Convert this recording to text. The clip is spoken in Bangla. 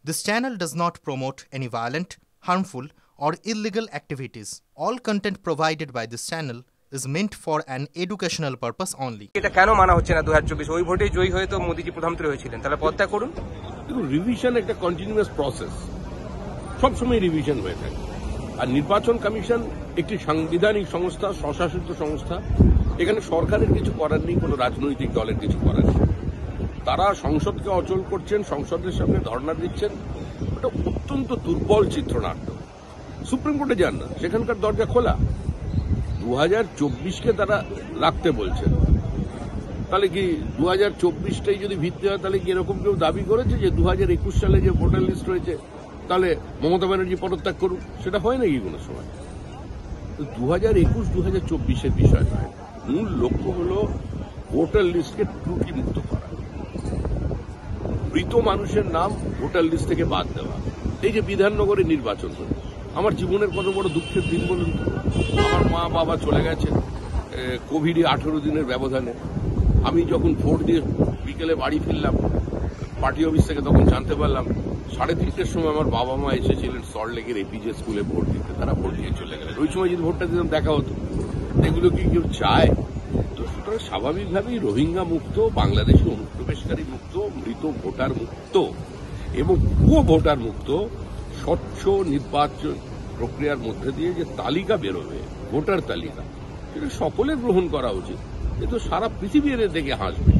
This channel does not promote any violent, harmful, or illegal activities. All content provided by this channel is meant for an educational purpose only. এটা কেন মানা হচ্ছে না 2024 ওই ভোটে জয়ী হয়ে তো মোদিজি প্রধানমন্ত্রী হয়েছিলেন, তাহলে পদত্যাগ করুন। দেখুন, রিভিশন একটা কন্টিনিউয়াস প্রসেস, সবসময় রিভিশন হয়ে থাকে। আর নির্বাচন কমিশন একটি সাংবিধানিক সংস্থা, স্বশাসিত সংস্থা। এখানে সরকারের কিছু করার নেই, কোনো রাজনৈতিক দলের কিছু করার নেই। তারা সংসদকে অচল করছেন, সংসদের সামনে ধর্ণা দিচ্ছেন। এটা অত্যন্ত দুর্বল চিত্রনাট্য। সুপ্রিম কোর্টে যান না, সেখানকার দরজা খোলা। 2024কে তারা রাখতে বলছেন। তাহলে কি 2024টাই যদি ভিত্তি হয়, তাহলে কি এরকম কেউ দাবি করেছে যে 2021 সালে যে ভোটার লিস্ট রয়েছে তাহলে মমতা ব্যানার্জি পদত্যাগ করুন? সেটা হয় নাকি কোনো সময়? 2021-2024-এর বিষয় নয়, মূল লক্ষ্য হল ভোটার লিস্টকে ত্রুটিমুক্ত করা, মৃত মানুষের নাম ভোটার লিস্ট থেকে বাদ দেওয়া। এই যে বিধাননগরে নির্বাচন হল, আমার জীবনের কত বড় দুঃখের দিন বলুন। আমার মা বাবা চলে গেছে কোভিডে 18 দিনের ব্যবধানে। আমি যখন ভোট দিয়ে বিকেলে বাড়ি ফিরলাম পার্টি অফিস থেকে, তখন জানতে পারলাম 3:30টার সময় আমার বাবা মা এসেছিলেন সল্টলেকের এপিজে স্কুলে ভোট দিতে। তারা ভোট দিয়ে চলে গেলেন। ওই সময় যদি ভোটটা দিতাম দেখা হতো। এগুলো কি কেউ চায়? তো সুতরাং স্বাভাবিকভাবেই রোহিঙ্গা মুক্ত, বাংলাদেশি অনুপ্রবেশকারী মুক্ত, মৃত ভোটার মুক্ত এবং ভুয়ো ভোটার মুক্ত স্বচ্ছ নির্বাচন প্রক্রিয়ার মধ্যে দিয়ে যে তালিকা বেরোবে, ভোটার তালিকা, সেটা সকলে গ্রহণ করা উচিত। এ তো সারা পৃথিবী এর দেখে হাসবে।